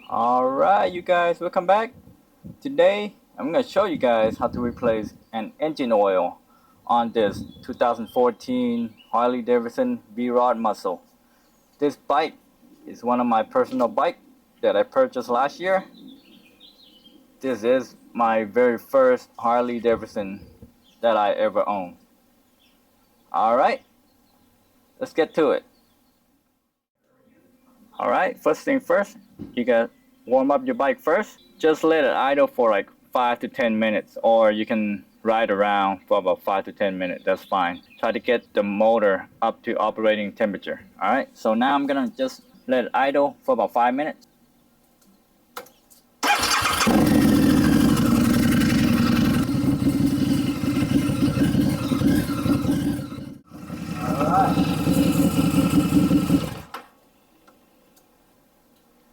Alright, you guys, welcome back. Today I'm going to show you guys how to replace an engine oil on this 2014 Harley-Davidson V-Rod Muscle. This bike is one of my personal bikes that I purchased last year. This is my very first Harley-Davidson that I ever owned. Alright, let's get to it. Alright, first thing first, you gotta warm up your bike first. Just let it idle for like 5 to 10 minutes, or you can ride around for about 5 to 10 minutes, that's fine. Try to get the motor up to operating temperature. Alright, so now I'm gonna just let it idle for about 5 minutes.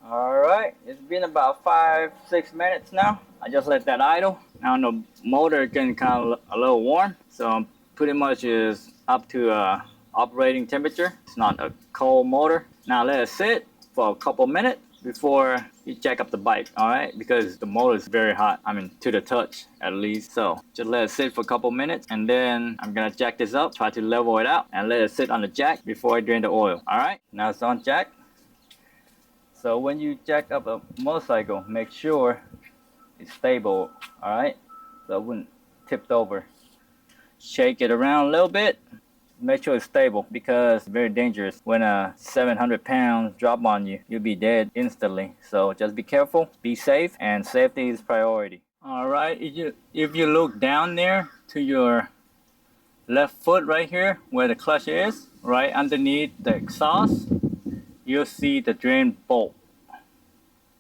Alright, it's been about 5-6 minutes now. I just let that idle. Now the motor getting kind of a little warm, so pretty much is up to operating temperature. It's not a cold motor. Now let it sit for a couple minutes before you jack up the bike, alright? Because the motor is very hot, I mean to the touch at least. So just let it sit for a couple minutes, and then I'm gonna jack this up, try to level it out, and let it sit on the jack before I drain the oil. Alright, now it's on jack. So when you jack up a motorcycle, make sure it's stable, alright? So it wouldn't tip over. Shake it around a little bit. Make sure it's stable, because it's very dangerous. When a 700 pounds drop on you, you'll be dead instantly. So just be careful, be safe, and safety is priority. Alright, if you look down there to your left foot right here, where the clutch is, right underneath the exhaust, you'll see the drain bolt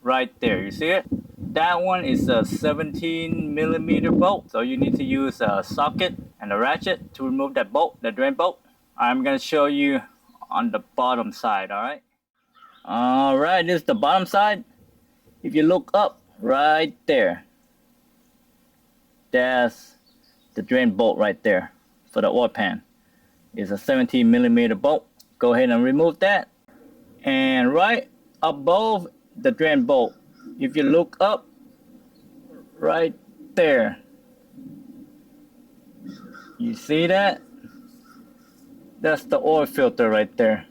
right there. You see it? That one is a 17mm bolt, so you need to use a socket and a ratchet to remove that bolt, the drain bolt. I'm gonna show you on the bottom side. Alright, this is the bottom side. If you look up right there, that's the drain bolt right there for the oil pan. It's a 17mm bolt. Go ahead and remove that. And right above the drain bolt, if you look up right there, you see that? That's the oil filter right there.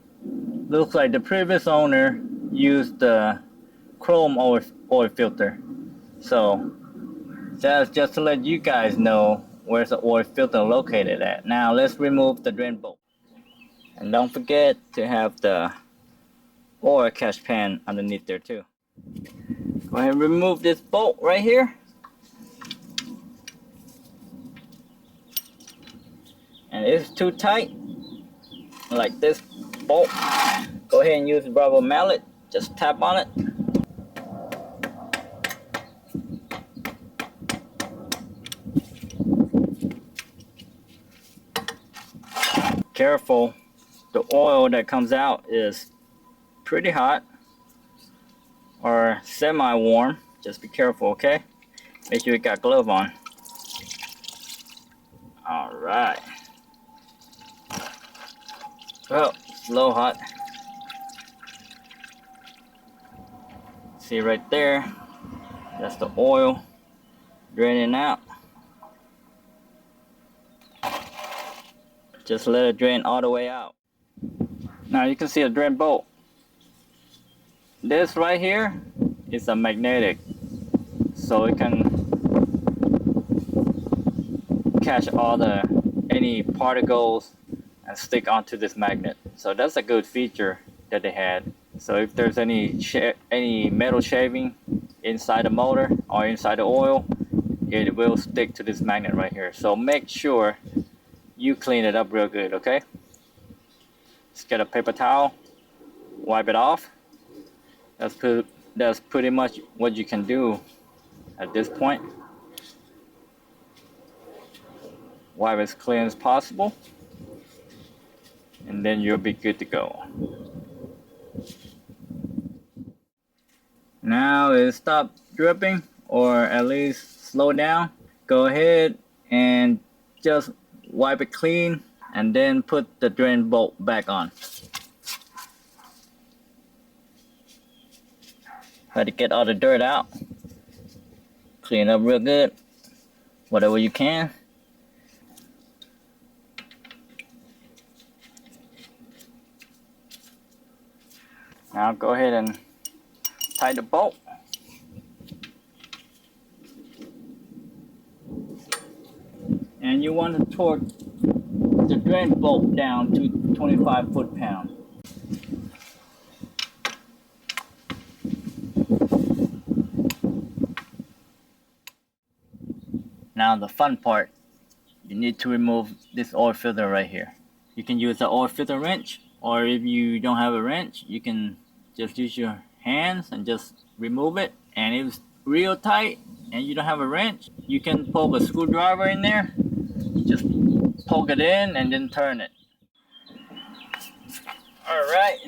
Looks like the previous owner used the chrome oil filter. So that's just to let you guys know where's the oil filter located at. Now let's remove the drain bolt. And don't forget to have the oil catch pan underneath there too. Go ahead and remove this bolt right here. And it's too tight, like this bolt. Go ahead and use the rubber mallet. Just tap on it. Careful, the oil that comes out is pretty hot or semi-warm. Just be careful, okay? Make sure you got glove on. Alright. Well, it's low hot. See right there? That's the oil draining out. Just let it drain all the way out. Now you can see a drain bolt. This right here is a magnetic, so it can catch any particles and stick onto this magnet. So that's a good feature that they had. So if there's any metal shaving inside the motor or inside the oil, it will stick to this magnet right here. So make sure you clean it up real good, okay? Just get a paper towel, wipe it off. That's pretty much what you can do at this point. Wipe as clean as possible, and then you'll be good to go. Now it stopped dripping, or at least slow down. Go ahead and just wipe it clean, and then put the drain bolt back on. Try to get all the dirt out. Clean up real good, whatever you can. Now go ahead and tie the bolt. And you want to torque the drain bolt down to 25 foot-pounds. Now the fun part, you need to remove this oil filter right here. You can use the oil filter wrench, or if you don't have a wrench, you can just use your hands and just remove it. And if it's real tight and you don't have a wrench, you can poke a screwdriver in there. Just poke it in and then turn it. Alright,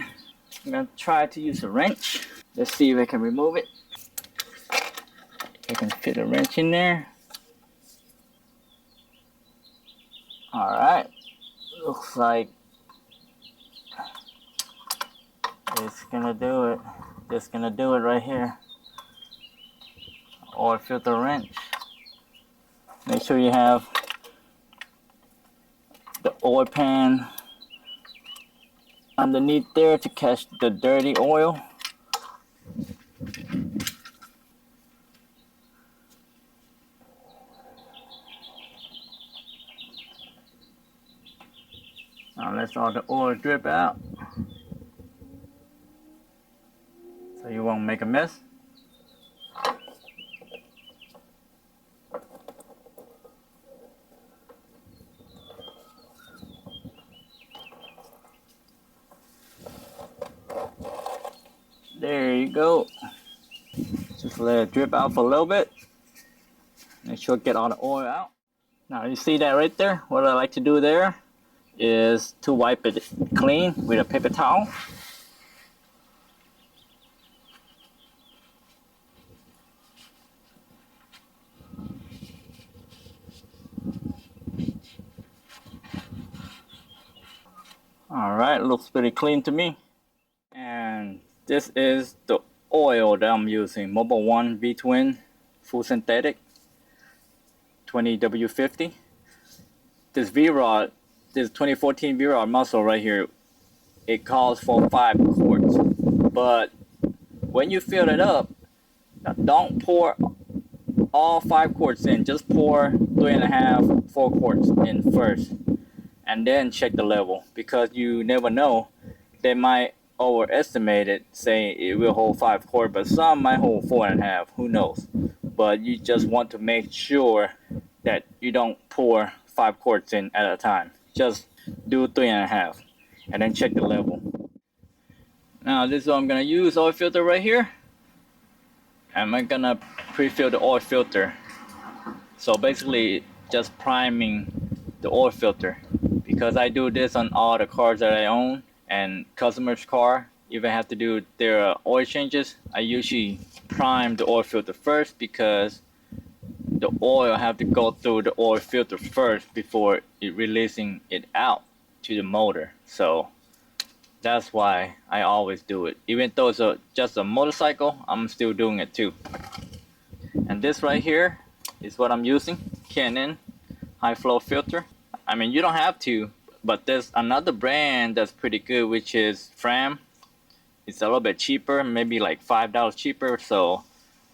I'm gonna try to use a wrench. Let's see if I can remove it. I can fit a wrench in there. Alright, looks like it's gonna do it. Just gonna do it right here. Oil filter wrench. Make sure you have the oil pan underneath there to catch the dirty oil. Now let all the oil drip out so you won't make a mess. There you go. Just let it drip out for a little bit. Make sure to get all the oil out. Now you see that right there? What I like to do there is to wipe it clean with a paper towel. Alright, looks pretty clean to me. And this is the oil that I'm using, Mobil 1 V-Twin full synthetic 20W50. This V-Rod, this 2014 V-Rod Muscle right here, it calls for 5 quarts. But when you fill it up, don't pour all 5 quarts in. Just pour 3.5, 4 quarts in first. And then check the level, because you never know. They might overestimate it, saying it will hold 5 quarts, but some might hold 4.5. Who knows? But you just want to make sure that you don't pour 5 quarts in at a time. Just do 3.5 and then check the level. Now this is what I'm gonna use, oil filter right here. And I'm gonna pre-fill the oil filter. So basically just priming the oil filter, because I do this on all the cars that I own and customers' car. If I have to do their oil changes, I usually prime the oil filter first, because the oil have to go through the oil filter first before it releasing it out to the motor. So that's why I always do it. Even though it's just a motorcycle, I'm still doing it too. And this right here is what I'm using, Canon high flow filter. I mean, you don't have to, but there's another brand that's pretty good, which is Fram. It's a little bit cheaper, maybe like $5 cheaper, so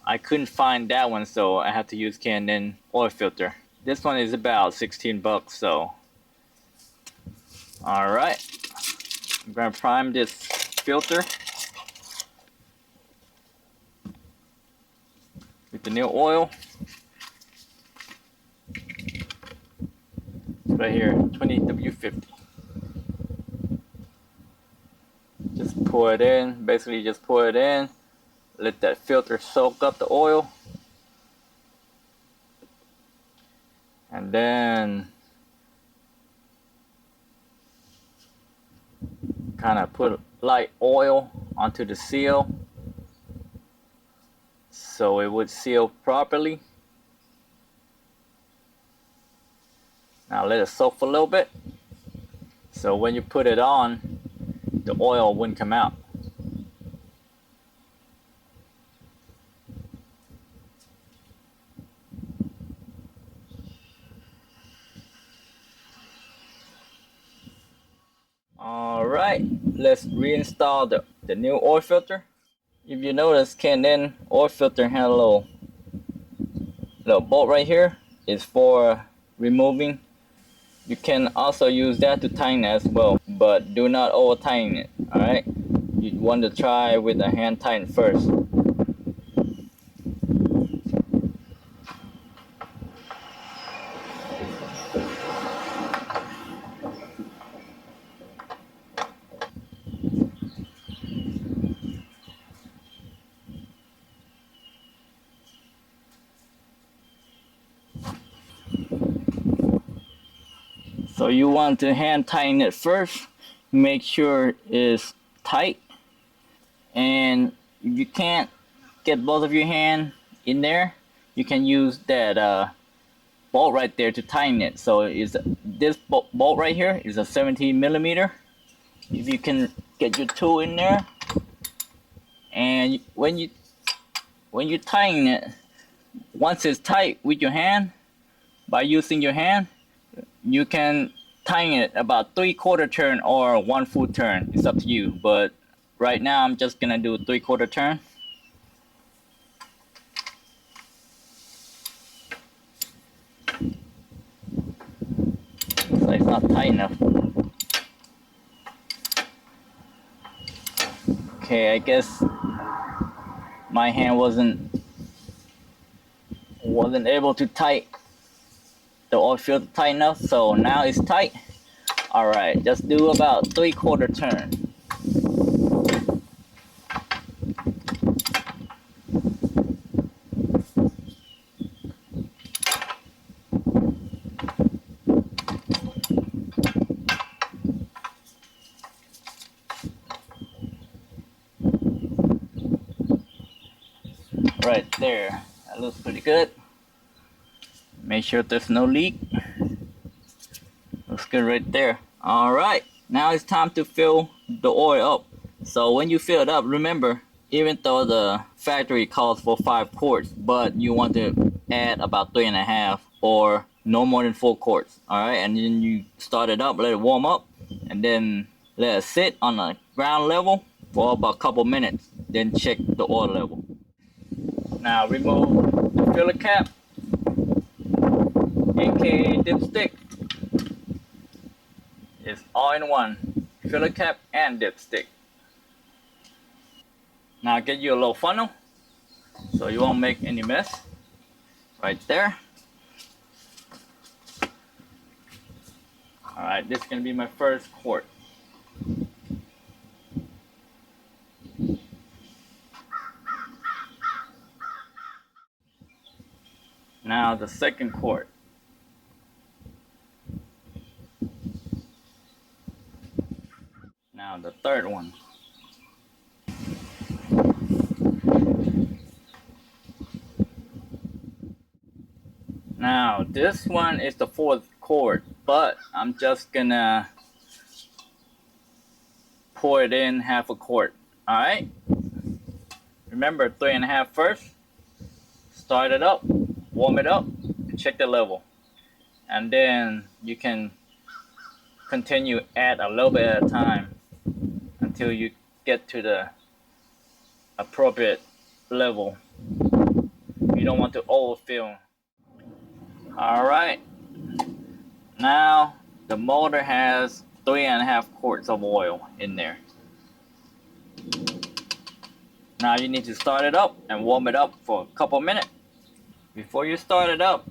I couldn't find that one, so I had to use Canon oil filter. This one is about 16 bucks, so. Alright, I'm gonna prime this filter with the new oil. Right here, 20W50. Just pour it in, basically just pour it in, let that filter soak up the oil, and then kind of put light oil onto the seal so it would seal properly. Now let it soak for a little bit, so when you put it on, the oil wouldn't come out. right, let's reinstall the new oil filter. If you notice, K&N oil filter has a little bolt right here. It's for removing. You can also use that to tighten as well, but do not over tighten it. All right, you want to try with a hand tighten first. So you want to hand tighten it first, make sure it's tight, and if you can't get both of your hands in there, you can use that bolt right there to tighten it. So is this bolt right here is a 17 millimeter. If you can get your tool in there, and when you tighten it, once it's tight with your hand, by using your hand, you can tighten it about 3/4 turn or 1 full turn. It's up to you, but right now I'm just gonna do a 3/4 turn. Looks like it's not tight enough. Okay, I guess my hand wasn't able to tighten the oil filter tight enough, so now it's tight. All right, just do about 3/4 turn. Right there, that looks pretty good. Make sure there's no leak. Looks good right there. All right, now it's time to fill the oil up. So when you fill it up, remember, even though the factory calls for 5 quarts, but you want to add about 3.5 or no more than 4 quarts. All right, and then you start it up, let it warm up, and then let it sit on the ground level for about a couple minutes. Then check the oil level. Now remove the filler cap, aka dipstick. It's all in one, filler cap and dipstick. Now get you a little funnel so you won't make any mess. Right there. All right, this is gonna be my first quart. Now the second quart. Now the third one. Now this one is the 4th quart, but I'm just gonna pour it in 1/2 quart. All right. Remember 3.5 first. Start it up, warm it up, and check the level, and then you can continue add a little bit at a time until you get to the appropriate level. You don't want to overfill. All right, now the motor has 3.5 quarts of oil in there. Now you need to start it up and warm it up for a couple minutes. Before you start it up,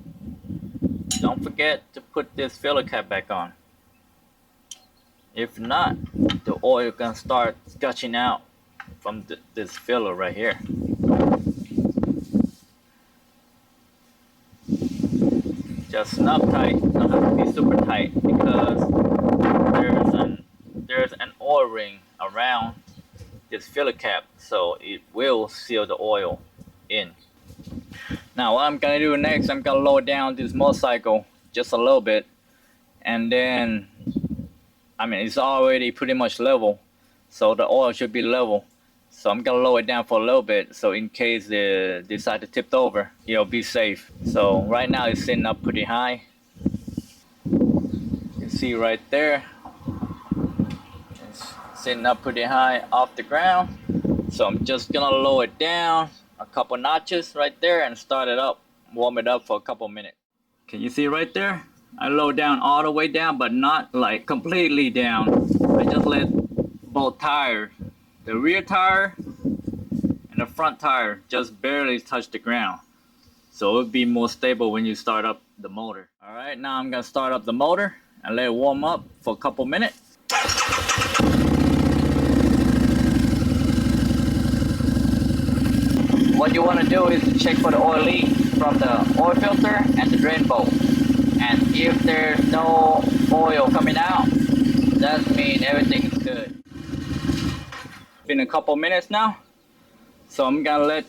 don't forget to put this filler cap back on. If not, the oil can start gushing out from this filler right here. Just snug tight, don't have to be super tight, because there's an oil ring around this filler cap, so it will seal the oil in. Now what I'm gonna do next, I'm gonna lower down this motorcycle just a little bit, and then it's already pretty much level, so the oil should be level. So I'm gonna lower it down for a little bit, so in case they decide to tip over, it'll be safe. So right now it's sitting up pretty high. You can see right there, it's sitting up pretty high off the ground. So I'm just gonna lower it down a couple notches right there and start it up, warm it up for a couple minutes. Can you see right there? I lower down all the way down, but not like completely down. I just let both tires, the rear tire and the front tire, just barely touch the ground. So it'll be more stable when you start up the motor. All right, now I'm gonna start up the motor and let it warm up for a couple minutes. What you want to do is check for the oil leak from the oil filter and the drain bolt. And if there's no oil coming out, that means everything is good. Been a couple minutes now, so I'm gonna let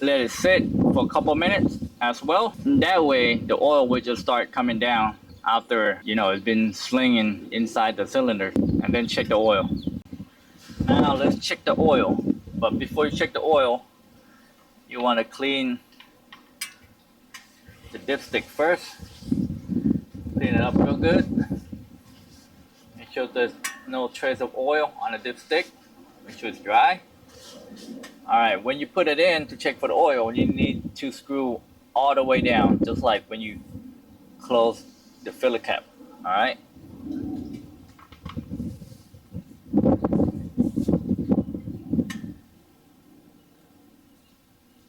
it sit for a couple minutes as well. And that way the oil will just start coming down after, you know, it's been slinging inside the cylinder. And then check the oil. Now let's check the oil. But before you check the oil, you want to clean the dipstick first. Clean it up real good. Make sure there's no trace of oil on the dipstick. Make sure it's dry. Alright, when you put it in to check for the oil, you need to screw all the way down, just like when you close the filler cap. Alright.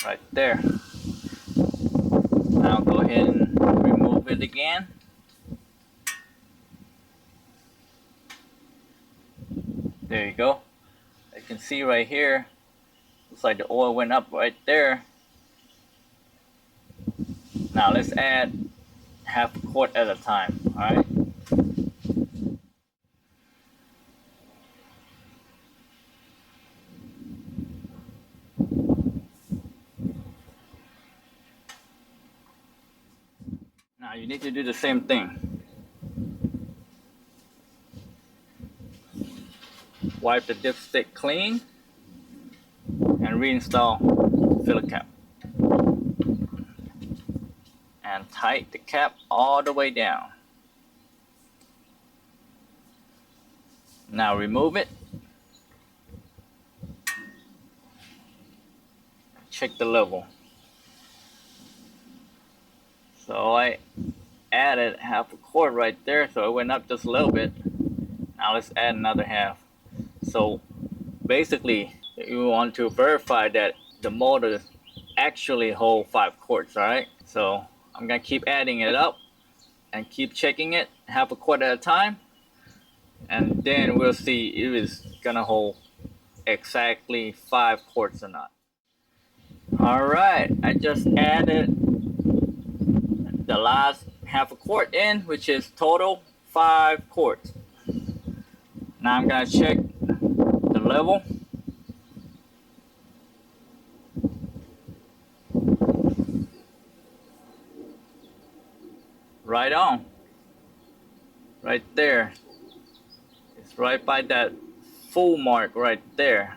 Right there. Now go ahead and remove it again. There you go. You can see right here, looks like the oil went up right there. Now let's add half a quart at a time. All right. Now you need to do the same thing. Wipe the dipstick clean and reinstall the filler cap. And tighten the cap all the way down. Now remove it. Check the level. So I added half a quart right there, so it went up just a little bit. Now let's add another half. So basically, you want to verify that the motor actually holds 5 quarts, all right? So I'm gonna keep adding it up and keep checking it half a quart at a time, and then we'll see if it's gonna hold exactly 5 quarts or not. All right, I just added the last half a quart in, which is total 5 quarts. Now I'm gonna check the level. Right on. Right there. It's right by that full mark right there.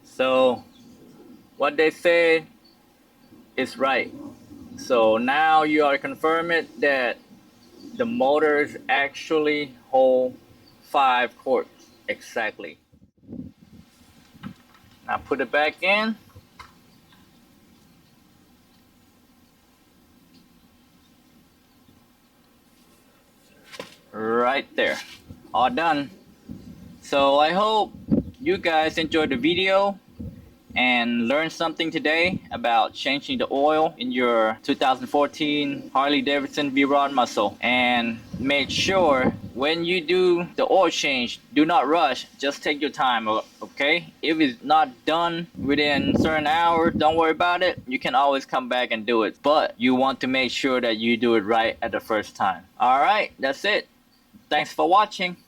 So what they say is right. So now you are confirming that the motors actually hold 5 quarts exactly. Now put it back in. Right there. All done. So I hope you guys enjoyed the video and learned something today about changing the oil in your 2014 Harley-Davidson V-Rod Muscle. And make sure when you do the oil change, do not rush, just take your time, okay? If it's not done within certain hours, don't worry about it. You can always come back and do it, but you want to make sure that you do it right at the first time. All right, that's it. Thanks for watching.